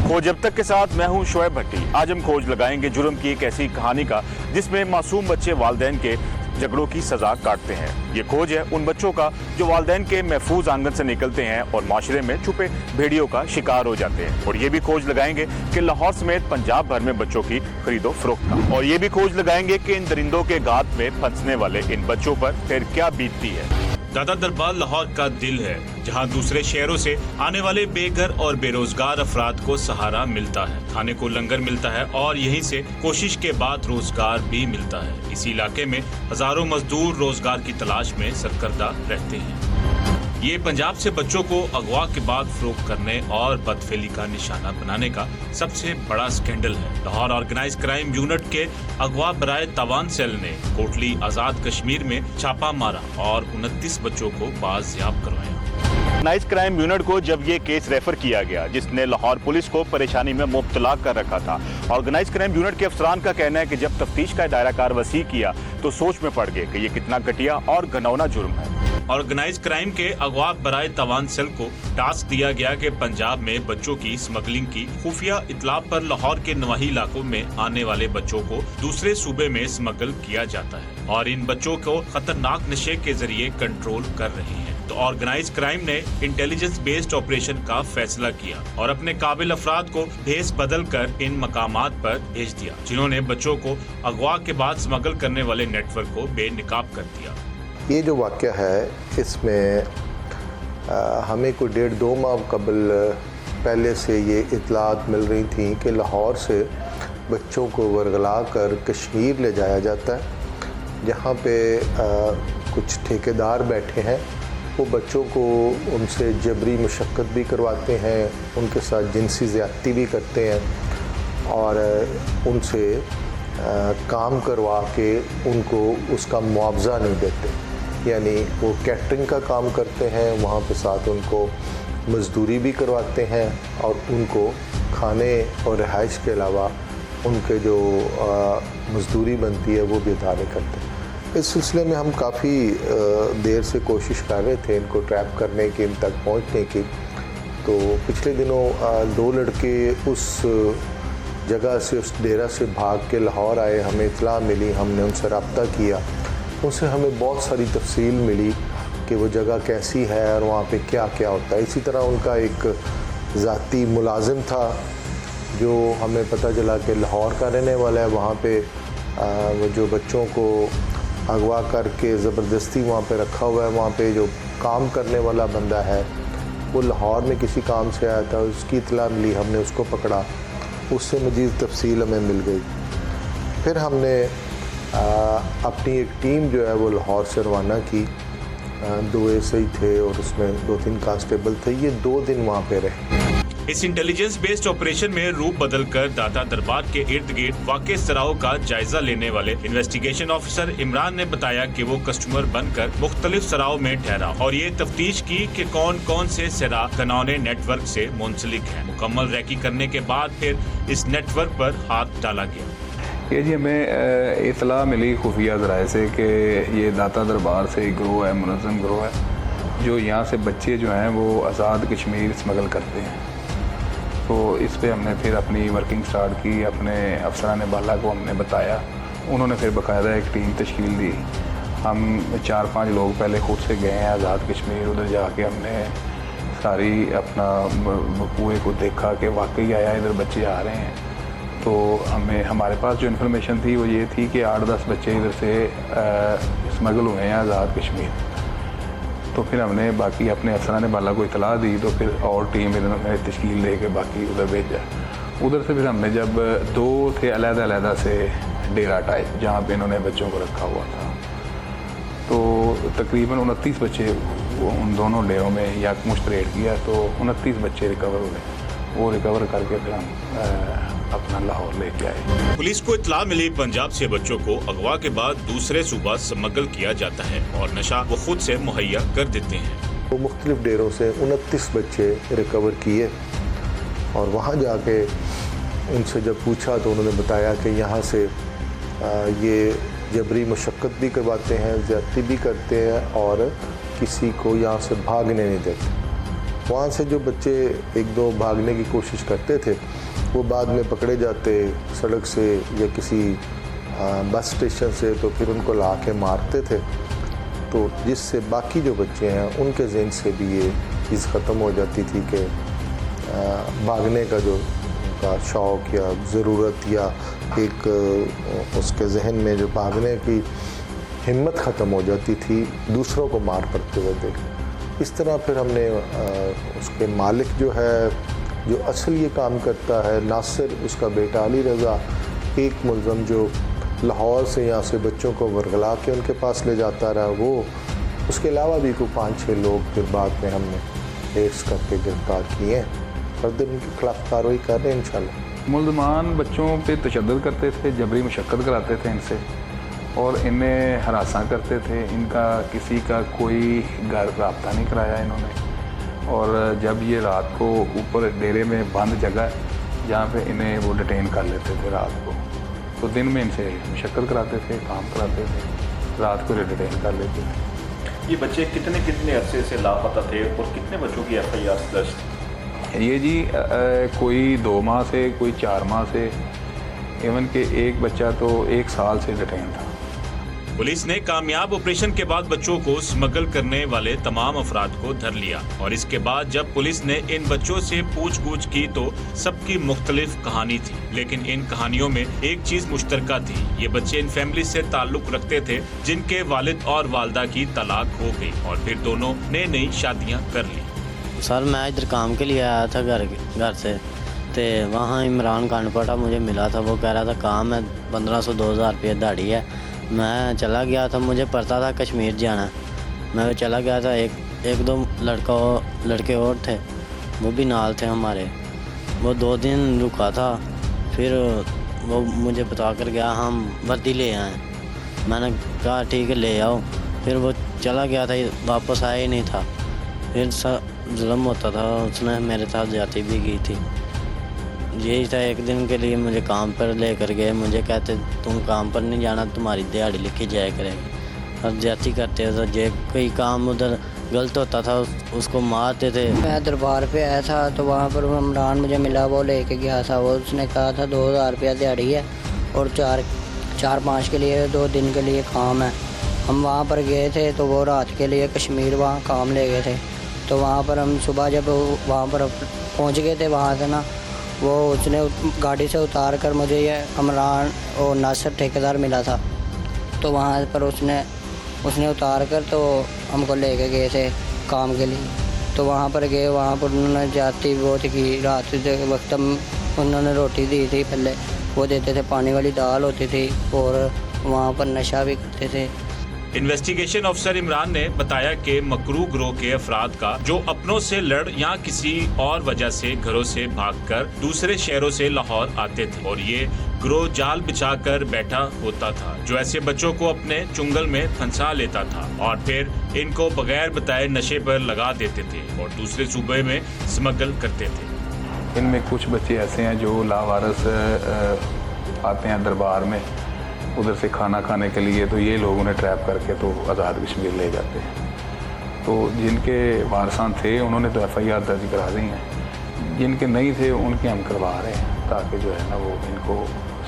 खोज जब तक के साथ मैं हूं शोएब भट्टी। आज हम खोज लगाएंगे जुर्म की एक ऐसी कहानी का जिसमें मासूम बच्चे वालिदैन के झगड़ों की सजा काटते हैं। ये खोज है उन बच्चों का जो वालिदैन के महफूज आंगन से निकलते हैं और माशरे में छुपे भेड़ियों का शिकार हो जाते हैं। और ये भी खोज लगाएंगे कि लाहौर समेत पंजाब भर में बच्चों की खरीदो फरोख्त का। और ये भी खोज लगाएंगे कि इन दरिंदों के घात में फंसने वाले इन बच्चों पर फिर क्या बीतती है। दादा दरबार लाहौर का दिल है, जहां दूसरे शहरों से आने वाले बेघर और बेरोजगार अफराद को सहारा मिलता है, खाने को लंगर मिलता है और यहीं से कोशिश के बाद रोजगार भी मिलता है। इसी इलाके में हजारों मजदूर रोजगार की तलाश में सरकर्दा रहते हैं। ये पंजाब से बच्चों को अगवा के बाद फरोख्त करने और बदफेली का निशाना बनाने का सबसे बड़ा स्कैंडल है। लाहौर ऑर्गेनाइज क्राइम यूनिट के अगवा बराए तावान सेल ने कोटली आजाद कश्मीर में छापा मारा और 29 बच्चों को बाजियाब करवाया। ऑर्गेनाइज क्राइम यूनिट को जब ये केस रेफर किया गया जिसने लाहौर पुलिस को परेशानी में मुब्तला कर रखा था, ऑर्गेनाइज क्राइम यूनिट के अफसरान का कहना है कि जब तफ्तीश का दायरा कार वसी किया तो सोच में पड़ गए कि ये कितना घटिया और घिनौना जुर्म है। ऑर्गेनाइज क्राइम के अगवा बराए तवान सेल को टास्क दिया गया कि पंजाब में बच्चों की स्मगलिंग की खुफिया इत्तला पर लाहौर के नवाही इलाकों में आने वाले बच्चों को दूसरे सूबे में स्मगल किया जाता है और इन बच्चों को खतरनाक नशे के जरिए कंट्रोल कर रहे हैं। तो ऑर्गेनाइज क्राइम ने इंटेलिजेंस बेस्ड ऑपरेशन का फैसला किया और अपने काबिल अफराद को भेस बदल कर इन मकामात पर भेज दिया, जिन्होंने बच्चों को अगवा के बाद स्मगल करने वाले नेटवर्क को बेनकाब कर दिया। ये जो वाक़या है इसमें हमें कोई 1.5-2 माह कबल पहले से ये इतलात मिल रही थी कि लाहौर से बच्चों को वरगला कर कश्मीर ले जाया जाता है, जहाँ पे कुछ ठेकेदार बैठे हैं। वो बच्चों को उनसे जबरी मशक्क़त भी करवाते हैं, उनके साथ जिनसी ज़्यादती भी करते हैं और उनसे काम करवा के उनको उसका मुआवजा नहीं देते। यानी वो कैटरिंग का काम करते हैं, वहाँ पे साथ उनको मज़दूरी भी करवाते हैं और उनको खाने और रिहाइश के अलावा उनके जो मज़दूरी बनती है वो भी अदा नहीं करते। इस सिलसिले में हम काफ़ी देर से कोशिश कर रहे थे इनको ट्रैप करने की, इन तक पहुँचने की। तो पिछले दिनों 2 लड़के उस जगह से, उस डेरा से भाग के लाहौर आए। हमें इत्तला मिली, हमने उनसे रब्ता किया, उनसे हमें बहुत सारी तफसील मिली कि वो जगह कैसी है और वहाँ पे क्या क्या होता है। इसी तरह उनका एक ज़ाती मुलाजिम था जो हमें पता चला कि लाहौर का रहने वाला है। वहाँ पे वो जो बच्चों को अगवा करके ज़बरदस्ती वहाँ पे रखा हुआ है, वहाँ पे जो काम करने वाला बंदा है वो लाहौर में किसी काम से आया था, उसकी इत्तला मिली, हमने उसको पकड़ा, उससे मज़ीद तफसील हमें मिल गई। फिर हमने अपनी एक टीम जो है वो लाहौर से रवाना की। 2 एसआई थे और उसमें 2-3 कांस्टेबल थे। ये 2 दिन वहाँ पे रहे। इस इंटेलिजेंस बेस्ड ऑपरेशन में रूप बदलकर दादा दरबार के इर्द गिर्द वाक़े सराओं का जायजा लेने वाले इन्वेस्टिगेशन ऑफिसर इमरान ने बताया कि वो कस्टमर बनकर मुख्तलिफ सराओं में ठहरा और ये तफ्तीश की कि कौन कौन से सरा घिनौने नेटवर्क से मुंसलिक है। मुकम्मल रैकी करने के बाद फिर इस नेटवर्क पर हाथ डाला गया। ये जी हमें इतला मिली खुफिया ज़राए से कि ये दाता दरबार से एक ग्रोह है, मुनज़्ज़म ग्रोह है, जो यहाँ से बच्चे जो हैं वो आज़ाद कश्मीर स्मगल करते हैं। तो इस पे हमने फिर अपनी वर्किंग स्टार्ट की, अपने अफसरान बाला को हमने बताया, उन्होंने फिर बाकायदा एक टीम तश्कील दी। हम 4-5 लोग पहले खुद से गए हैं आज़ाद कश्मीर, उधर जाके हमने सारी अपना कुएँ को देखा कि वाकई आया इधर बच्चे आ रहे हैं। तो हमारे पास जो इन्फॉर्मेशन थी वो ये थी कि 8-10 बच्चे इधर से स्मगल हुए हैं आज़ाद कश्मीर। तो फिर हमने बाकी अपने अफसरान बाला को इतला दी, तो फिर और टीम इन्होंने तश्कील दे के बाकी उधर भेजा। उधर से फिर हमने जब 2 थे अलग-अलग से डेरा टाइप जहाँ पे इन्होंने बच्चों को रखा हुआ था, तो तकरीबन 29 बच्चे उन दोनों डेरों में यकमुश्त रेड किया, तो 29 बच्चे रिकवर हुए। वो रिकवर करके फिर हम अपना लाहौर लेके आए। पुलिस को इत्तला मिली पंजाब से बच्चों को अगवा के बाद दूसरे सूबा स्मगल किया जाता है और नशा वो खुद से मुहैया कर देते हैं। वो मुख्तलिफ डेरों से 29 बच्चे रिकवर किए और वहाँ जाके उनसे जब पूछा तो उन्होंने बताया कि यहाँ से ये जबरी मशक्क़त भी करवाते हैं, ज़्यादती भी करते हैं और किसी को यहाँ से भागने नहीं देते। वहाँ से जो बच्चे एक दो भागने की कोशिश करते थे वो बाद में पकड़े जाते सड़क से या किसी बस स्टेशन से, तो फिर उनको ला के मारते थे, तो जिससे बाकी जो बच्चे हैं उनके ज़हन से भी ये चीज़ ख़त्म हो जाती थी कि भागने का जो उनका शौक़ या ज़रूरत या एक उसके जहन में जो भागने की हिम्मत ख़त्म हो जाती थी दूसरों को मार पड़ते हुए देख। इस तरह फिर हमने उसके मालिक जो है, जो असल ये काम करता है, नासिर उसका बेटा अली रज़ा, एक मुलज़म जो लाहौर से यहाँ से बच्चों को वरगला के उनके पास ले जाता रहा, वो उसके अलावा भी कोई 5-6 लोग फिर बाद में हमने रेड्स करके गिरफ़्तार किए हैं। फर्दर उनके खिलाफ कार्रवाई कर रहे हैं इंशाल्लाह। मुल्ज़मान बच्चों पे तशद्दुद करते थे, जबरी मशक्क़त कराते थे इनसे और इन्हें हरासा करते थे। इनका किसी का कोई घर रब्ता नहीं कराया इन्होंने, और जब ये रात को ऊपर डेरे में बंद जगह जहाँ पे इन्हें वो डिटेन कर लेते थे रात को, तो दिन में इनसे मशक्क़त कराते थे, काम कराते थे, रात को डिटेन कर लेते थे। ये बच्चे कितने अरसे से लापता थे और कितने बच्चों की FIR दर्ज थी? ये जी कोई 2 माह से, कोई 4 माह से, इवन के एक बच्चा तो 1 साल से डिटेन था। पुलिस ने कामयाब ऑपरेशन के बाद बच्चों को स्मगल करने वाले तमाम अफराद को धर लिया, और इसके बाद जब पुलिस ने इन बच्चों से पूछ-गूछ की तो सबकी मुख्तलिफ कहानी थी, लेकिन इन कहानियों में एक चीज मुश्तरका थी। ये बच्चे इन फैमिली से ताल्लुक रखते थे जिनके वालिद और वालदा की तलाक हो गई और फिर दोनों ने नई शादियां कर ली। सर मैं इधर काम के लिए आया था घर से, तो वहाँ इमरान कांडपाटा मुझे मिला था। वो कह रहा था काम है 1500-2000 रुपये दिहाड़ी है। मैं चला गया था, मुझे पता था कश्मीर जाना। मैं चला गया था, एक दो लड़के और थे, वो भी नाल थे हमारे। वो 2 दिन रुका था, फिर वो मुझे बता कर गया हम वर्दी ले आए। मैंने कहा ठीक है ले आओ। फिर वो चला गया था, वापस आया ही नहीं था। फिर जुल्म होता था, उसने मेरे साथ ज्यादती भी की थी। यही था, एक दिन के लिए मुझे काम पर लेकर गए। मुझे कहते तुम काम पर नहीं जाना, तुम्हारी दिहाड़ी लिखी जाया करेगी। और ज्यादती करते थे, जो कोई काम उधर गलत होता था उसको मारते थे। मैं दरबार पे आया था तो वहाँ पर इमरान मुझे मिला, वो लेके गया था। वो उसने कहा था 2000 रुपया दिहाड़ी है और 4-5 के लिए 2 दिन के लिए काम है। हम वहाँ पर गए थे तो वो रात के लिए कश्मीर वहाँ काम ले गए थे। तो वहाँ पर हम सुबह जब वहाँ पर पहुँच गए थे, वहाँ से ना वो उसने गाड़ी से उतार कर मुझे ये इमरान और नासिर ठेकेदार मिला था। तो वहाँ पर उसने उतार कर तो हमको लेके गए थे काम के लिए। तो वहाँ पर गए, वहाँ पर उन्होंने जाती बहुत की। रात के वक्त उन्होंने रोटी दी थी, पहले वो देते थे, पानी वाली दाल होती थी, और वहाँ पर नशा भी करते थे। इन्वेस्टिगेशन अफसर इमरान ने बताया कि मकरू गिरोह के अफराद का जो अपनों से लड़ या किसी और वजह से घरों से भागकर दूसरे शहरों से लाहौर आते थे, और ये गिरोह जाल बिछाकर बैठा होता था जो ऐसे बच्चों को अपने चुंगल में फंसा लेता था और फिर इनको बगैर बताए नशे पर लगा देते थे और दूसरे सूबे में स्मगल करते थे। इनमें कुछ बच्चे ऐसे हैं जो लावारिस आते हैं दरबार में उधर से खाना खाने के लिए, तो ये लोग उन्हें ट्रैप करके तो आज़ाद कश्मीर ले जाते हैं। तो जिनके वारसान थे उन्होंने तो FIR दर्ज करा दी हैं, जिनके नहीं थे उनके हम करवा रहे हैं ताकि जो है ना वो इनको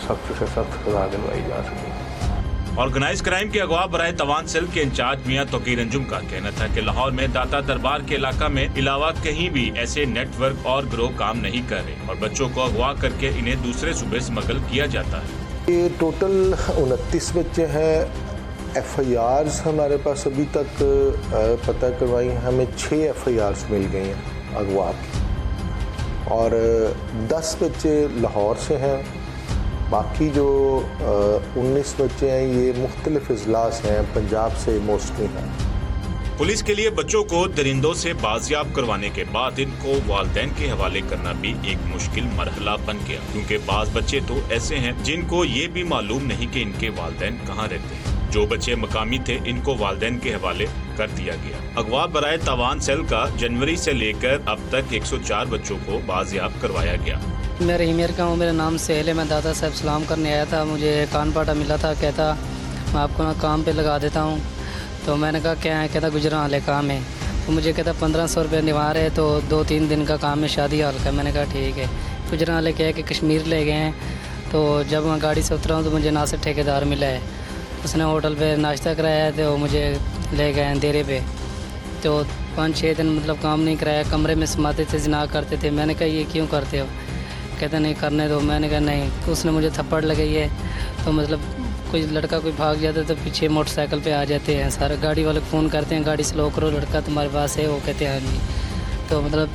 सख्त से सख्त सजा दिलवाई जा सके। ऑर्गेनाइज क्राइम के अगवा बराए तवान सेल के इंचार्ज मियां तोकीर अंजुम का कहना था कि लाहौर में दाता दरबार के इलाका में अलावा कहीं भी ऐसे नेटवर्क और गिरोह काम नहीं कर रहे और बच्चों को अगवा करके इन्हें दूसरे सूबे स्मगल किया जाता है। ये टोटल 29 बच्चे हैं। FIRs हमारे पास अभी तक पता करवाई हैं, हमें 6 FIRs मिल गई हैं अगवा की, और 10 बच्चे लाहौर से हैं। बाकी जो 19 बच्चे हैं ये मुख्तलिफ अजलास हैं, पंजाब से मोस्टली हैं। पुलिस के लिए बच्चों को दरिंदों से बाजियाब करवाने के बाद इनको वालिदैन के हवाले करना भी एक मुश्किल मरहला बन गया, क्योंकि बाज बच्चे तो ऐसे हैं जिनको ये भी मालूम नहीं कि इनके वालिदैन कहाँ रहते हैं। जो बच्चे मकामी थे इनको वालिदैन के हवाले कर दिया गया। अगवा बराए तवान सेल का जनवरी से लेकर अब तक 104 बच्चों को बाजियाब करवाया गया। मैं रहीमियर का हूँ, मेरा नाम सेहल है। मैं दादा साहब सलाम करने आया था, मुझे कानपाटा मिला था, कहता मैं आपको ना काम पे लगा देता हूँ। तो मैंने कहा क्या है, कहता गुजरान वाले काम है। تو مجھے کہتا 1500 روپये نبھا رہے تو 2-3 دن کا کام ہے شادی ہال کا. میں نے کہا ٹھیک ہے. گجران والے کہا کہ کشمیر لے گئے ہیں. تو جب میں گاڑی سے اترا ہوں تو مجھے ناصر ٹھیکیدار ملا ہے. اس نے ہوٹل پہ ناشتہ کرایا ہے تو مجھے لے گئے اندھیرے پہ. تو 5-6 دن مطلب کام نہیں کرایا, کمرے میں سماتے تھے, زنا کرتے تھے. میں نے کہا یہ کیوں کرتے ہو؟ کہتے نہیں کرنے دو. میں نے کہا نہیں. اس نے مجھے تھپڑ لگائی ہے. تو مطلب کوئی لڑکا کوئی بھاگ جاتا ہے تو پیچھے موٹر سائیکل پہ آ جاتے ہیں سارے. گاڑی والے فون کرتے ہیں گاڑی سلو کرو, لڑکا تمہارے پاس ہے؟ وہ کہتے ہیں نہیں. تو مطلب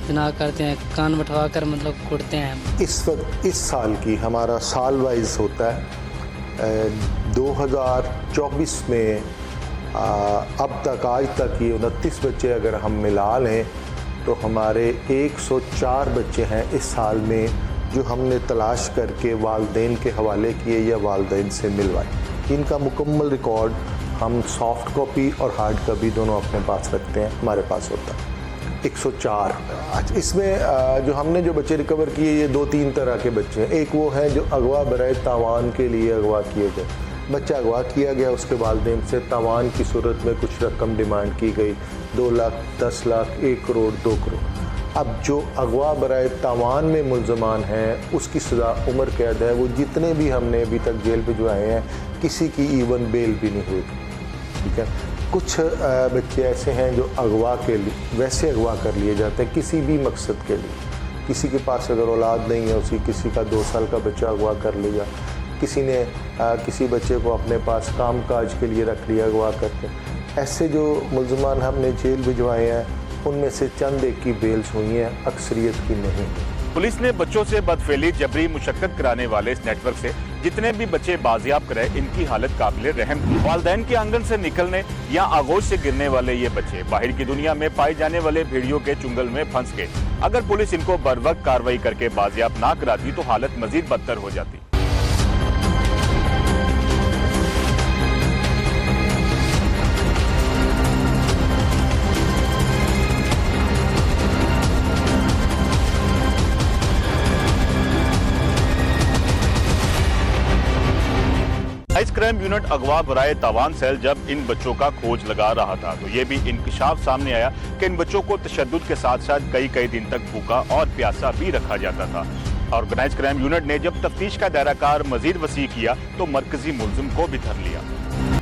زنا کرتے ہیں, کان بٹھوا کر مطلب کوٹتے ہیں. اس وقت اس سال کی ہمارا سال وائز ہوتا ہے 2024 میں اب تک آج تک یہ 29 بچے اگر ہم ملا لیں تو ہمارے 104 بچے ہیں اس سال میں جو ہم نے تلاش کر کے والدین کے حوالے کیے یا والدین سے ملوائے. ان کا مکمل ریکارڈ ہم سافٹ کاپی اور ہارڈ کاپی دونوں اپنے پاس رکھتے ہیں, ہمارے پاس ہوتا ہے 104. اس میں جو ہم نے جو بچے ریکور کیے یہ 2-3 طرح کے بچے ہیں. ایک وہ ہیں جو اغوا برائے تاوان کے لیے اغوا کیے گئے. بچہ اغوا کیا گیا, اس کے والدین سے تاوان کی صورت میں کچھ رقم ڈیمانڈ کی گئی, 2 لاکھ, 10 لاکھ, 1 کروڑ, 2 کروڑ. اب جو اغوا برائے تاوان میں ملزمان ہیں اس کی سزا عمر قید ہے. وہ جتنے بھی ہم نے ابھی تک جیل بھجوائے ہیں کسی کی ایون بیل بھی نہیں ہوئی. ٹھیک ہے. کچھ بچے ایسے ہیں جو اغوا کے لیے ویسے اغوا کر لیے جاتے ہیں کسی بھی مقصد کے لیے. کسی کے پاس اگر اولاد نہیں ہے کسی کا 2 سال کا بچہ اغوا کر لیا, کسی نے کسی بچے کو اپنے پاس کام کاج کے لیے رکھ لیا اغوا کر کے. ایسے جو ملزمان ہم نے جیل بھجوائے ہیں ان میں سے چند ایک کی بیلز ہوئی ہیں, اکثریت کی نہیں. पुलिस ने बच्चों से बदफेली जबरी मुशक्कत कराने वाले इस नेटवर्क से जितने भी बच्चे बाजियाब कराए इनकी हालत काबिल रहम थी. वालदैन के आंगन से निकलने या आगोश से गिरने वाले ये बच्चे बाहर की दुनिया में पाए जाने वाले भेड़ियों के चुंगल में फंस गए. अगर पुलिस इनको बर वक्त कार्रवाई करके बाजियाब ना कराती तो हालत मजीद बदतर हो जाती. क्राइम यूनिट अगवा बराए तावान सेल जब इन बच्चों का खोज लगा रहा था तो ये भी इंकशाफ सामने आया कि इन बच्चों को तशद्दुद के साथ साथ कई दिन तक भूखा और प्यासा भी रखा जाता था. ऑर्गेनाइज क्राइम यूनिट ने जब तफ्तीश का दायरा कार मजीद वसी किया तो मरकजी मुलजिम को भी धर लिया.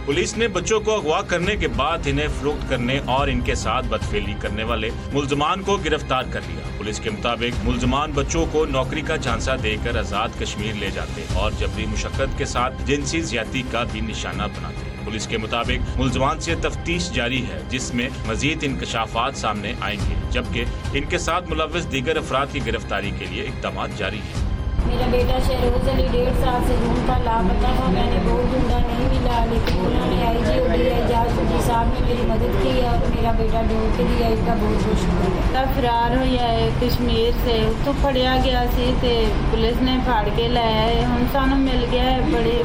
पुलिस ने बच्चों को अगवा करने के बाद इन्हें फरोख्त करने और इनके साथ बदफेली करने वाले मुल्जमान को गिरफ्तार कर लिया. पुलिस के मुताबिक मुल्जमान बच्चों को नौकरी का झांसा देकर आजाद कश्मीर ले जाते और जबरी मुशक्कत के साथ जिनसी ज्यादती का भी निशाना बनाते. पुलिस के मुताबिक मुल्जमान से तफ्तीश जारी है जिसमें मजीद इंकशाफात सामने आएंगे जबकि इनके साथ मुलव्वस दीगर अफराद की गिरफ्तारी के लिए इक़दाम जारी है. मेरा बेटा शहरोज अली 1.5 साल से ढूंढता लापता था. मैंने बहुत ढूंढा नहीं मिला लेकिन उन्होंने IG और DI जासूसी साहब ने मेरी मदद की और मेरा बेटा ढूंढ के दिया. इसका बहुत बहुत शुक्रिया. फरार होया है कश्मीर से उत्थों फड़िया गया सी ते पुलिस ने फाड़ के लाया है. हुण सानू मिल गया है. बड़े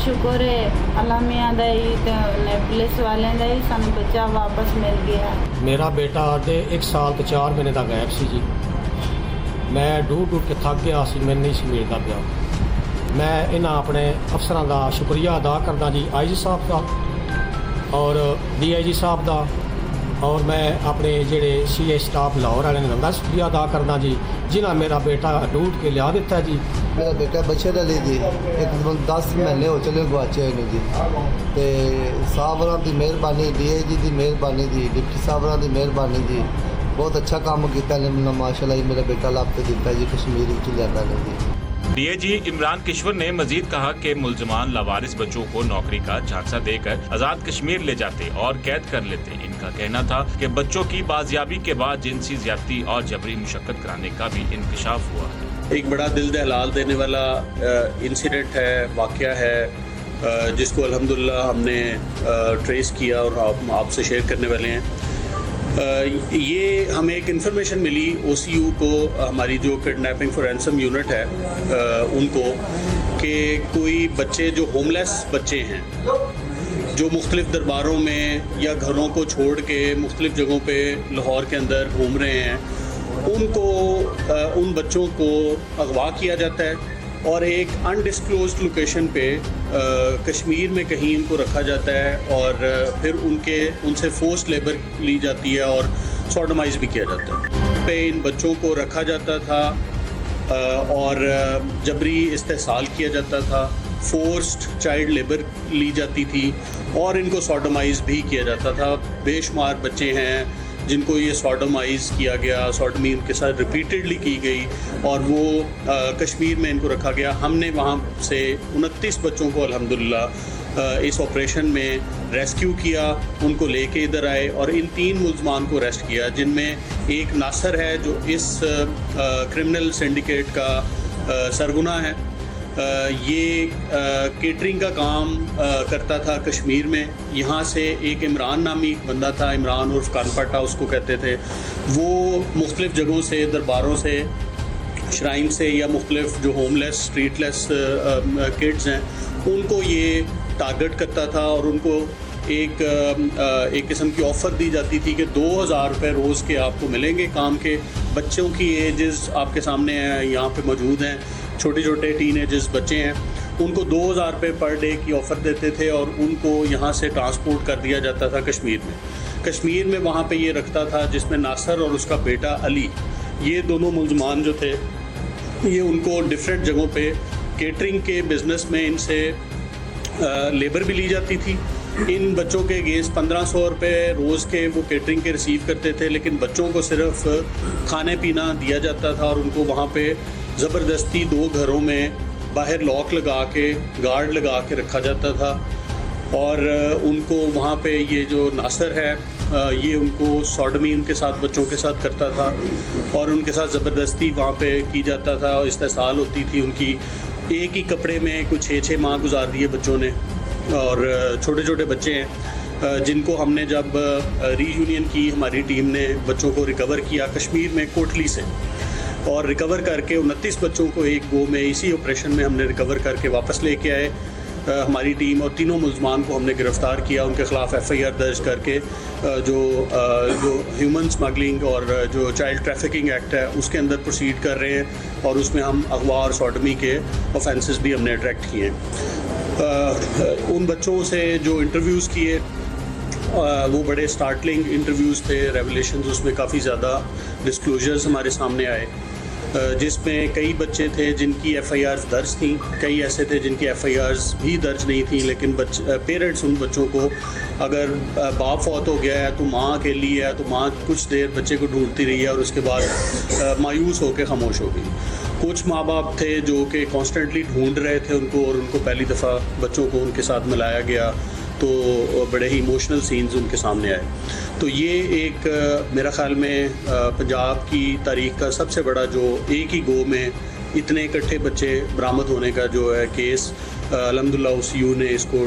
शुक्र है अल्लाह मियां दा ते पुलिस वाले दा ही सानू बच्चा वापस मिल गया. मेरा बेटा 1 साल ते 4 महीने दा गायब सी जी. मैं ढूंढ के थक गया सी, मैं नहीं मिलता पिया. मैं इन्हां अपने अफसरां दा शुक्रिया अदा करदा जी, IG साहब का और DIG साहब का, और मैं अपने जेड़े CI स्टाफ लाहौर वाले ने शुक्रिया अदा करदा जी जिन्हां मेरा बेटा ढूंढ के लिया दिता जी. मेरा बेटा बशीर अली जी एक 10 महीने हो चले गुआचे हुए जी. ते साहब की मेहरबानी, DIG की मेहरबानी जी, डिप्टी साहब की मेहरबानी जी, बहुत अच्छा काम किया ने माशाल्लाह. मेरा बेटा लापता दिता जी, कश्मीर च लिया जी. DIG इमरान किश्वर ने मजीद कहा कि मुल्जमान लावारिस बच्चों को नौकरी का झांसा देकर आजाद कश्मीर ले जाते और कैद कर लेते. इनका कहना था कि बच्चों की बाजियाबी के बाद जिनसी ज्यादती और जबरी मुशक्कत कराने का भी इंकशाफ हुआ है. एक बड़ा दिल दहलाल देने वाला इंसिडेंट है, वाक़या है जिसको अल्हम्दुलिल्लाह हमने ट्रेस किया और आपसे शेयर करने वाले हैं. ये हमें एक इन्फॉर्मेशन मिली OCU को, हमारी जो किडनैपिंग फॉर रैंसम यूनिट है उनको, कि कोई बच्चे जो होमलेस बच्चे हैं जो मुख्तलिफ दरबारों में या घरों को छोड़ के मुख्तलिफ जगहों पे लाहौर के अंदर घूम रहे हैं, उनको उन बच्चों को अगवा किया जाता है اور ایک انڈسکلوزڈ لوکیشن پہ کشمیر میں کہیں ان کو رکھا جاتا ہے اور پھر ان سے فورسڈ لیبر لی جاتی ہے اور سوڈومائز بھی کیا جاتا ہے. پہ ان بچوں کو رکھا جاتا تھا اور جبری استحصال کیا جاتا تھا, فورسڈ چائلڈ لیبر لی جاتی تھی اور ان کو سوڈومائز بھی کیا جاتا تھا. بے شمار بچے ہیں جن کو یہ سوڈومائز کیا گیا, سوڈومی ان کے ساتھ ریپیٹڈلی کی گئی اور وہ کشمیر میں ان کو رکھا گیا. ہم نے وہاں سے 29 بچوں کو الحمدللہ اس آپریشن میں ریسکیو کیا, ان کو لے کے ادھر آئے اور ان 3 ملزمان کو اریسٹ کیا, جن میں ایک ناصر ہے جو اس کرمنل سنڈیکیٹ کا سرغنہ ہے. یہ کیٹرنگ کا کام کرتا تھا کشمیر میں. یہاں سے ایک عمران نامی بندہ تھا, عمران عرف کانپٹا اس کو کہتے تھے, وہ مختلف جگہوں سے, درباروں سے, شرائن سے یا مختلف جو ہوم لیس اسٹریٹ لیس کڈز ہیں ان کو یہ ٹارگٹ کرتا تھا اور ان کو ایک قسم کی آفر دی جاتی تھی کہ 2000 روپے روز کے آپ کو ملیں گے کام کے. بچوں کی ایجز آپ کے سامنے ہیں, یہاں پہ موجود ہیں, چھوٹے چھوٹے ٹین ایجز بچے ہیں, ان کو 2000 روپے پر ڈے کی آفر دیتے تھے اور ان کو یہاں سے ٹرانسپورٹ کر دیا جاتا تھا کشمیر میں. وہاں پہ یہ رکھتا تھا جس میں ناصر اور اس کا بیٹا علی, یہ دونوں ملزمان جو تھے, یہ ان کو ڈفرینٹ جگہوں پہ کیٹرنگ کے بزنس میں ان سے لیبر بھی لی جاتی تھی. ان بچوں کے اگینسٹ 1500 روپے روز کے وہ کیٹرنگ کے ریسیو کرتے تھے, لیکن بچوں کو صرف کھانے پینا دیا جاتا تھا اور ان کو وہاں پہ زبردستی 2 گھروں میں باہر لاک لگا کے, گارڈ لگا کے رکھا جاتا تھا. اور ان کو وہاں پہ یہ جو ناصر ہے یہ ان کو سوڈمی ان کے ساتھ بچوں کے ساتھ کرتا تھا اور ان کے ساتھ زبردستی وہاں پہ کی جاتا تھا, استحصال ہوتی تھی ان کی. ایک ہی کپڑے میں کچھ 6 ماہ گزار دیے بچوں نے, اور چھوٹے چھوٹے بچے ہیں جن کو ہم نے جب ری یونین کی ہماری ٹیم نے بچوں کو ریکور کیا کشمیر میں کوٹلی سے, اور ریکور کر کے 29 بچوں کو ایک گو میں اسی آپریشن میں ہم نے ریکور کر کے واپس لے کے آئے ہماری ٹیم, اور تینوں ملزمان کو ہم نے گرفتار کیا. ان کے خلاف FIR درج کر کے جو ہیومن اسمگلنگ اور جو چائلڈ ٹریفکنگ ایکٹ ہے اس کے اندر پروسیڈ کر رہے ہیں, اور اس میں ہم اغوا اور سوڈمی کے آفینسز بھی ہم نے اٹریکٹ کیے ہیں. ان بچوں سے جو انٹرویوز کیے وہ بڑے سٹارٹلنگ انٹرویوز تھے, ریولیشنز اس میں کافی زیادہ ڈسکلوجرز ہمارے سامنے آئے, جس میں کئی بچے تھے جن کی FIRs درج تھیں, کئی ایسے تھے جن کی FIRs بھی درج نہیں تھیں, لیکن پیرنٹس ان بچوں کو, اگر باپ فوت ہو گیا ہے تو ماں اکیلی ہے تو ماں کچھ دیر بچے کو ڈھونڈتی رہی ہے اور اس کے بعد مایوس ہو کے خاموش ہو گئی. کچھ ماں باپ تھے جو کہ کانسٹنٹلی ڈھونڈ رہے تھے ان کو, اور ان کو پہلی دفعہ بچوں کو ان کے ساتھ ملایا گیا تو بڑے ہی ایموشنل سینز ان کے سامنے آئے. تو یہ ایک میرا خیال میں پنجاب کی تاریخ کا سب سے بڑا جو ایک ہی گو میں اتنے اکٹھے بچے برآمد ہونے کا جو ہے کیس, الحمدللہ OCU نے اس کو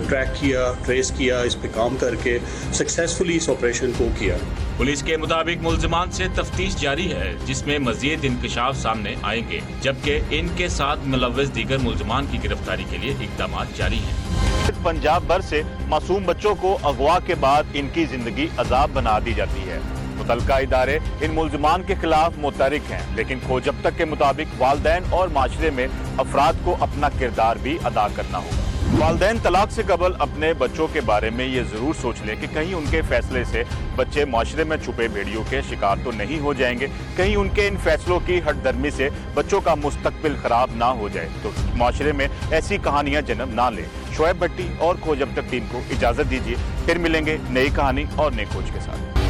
ٹریک کیا, ٹریس کیا, اس پہ کام کر کے سکسیزفلی اس آپریشن کو کیا. پولیس کے مطابق ملزمان سے تفتیش جاری ہے, جس میں مزید انکشاف سامنے آئیں گے, جبکہ ان کے ساتھ ملوث دیگر ملزمان کی گرفتاری کے لیے اقدامات جاری ہیں. پنجاب بھر سے معصوم بچوں کو اغوا کے بعد ان کی زندگی عذاب بنا دی جاتی ہے. متعلقہ ادارے ان ملزمان کے خلاف متحرک ہیں, لیکن کھوج اب تک کے مطابق والدین اور معاشرے میں افراد کو اپنا کردار بھی ادا کرنا ہوگا. والدین طلاق سے قبل اپنے بچوں کے بارے میں یہ ضرور سوچ لیں کہ کہیں ان کے فیصلے سے بچے معاشرے میں چھپے بھیڑیوں کے شکار تو نہیں ہو جائیں گے, کہیں ان کے ان فیصلوں کی ہٹ درمی سے بچوں کا مستقبل خراب نہ ہو جائے, تو معاشرے میں ایسی کہانیاں جنم نہ لیں. شعیب بھٹی اور کھوج اب تک ٹیم کو اجازت دیجیے, پھر ملیں گے نئی کہانی اور نئی کھوج کے ساتھ.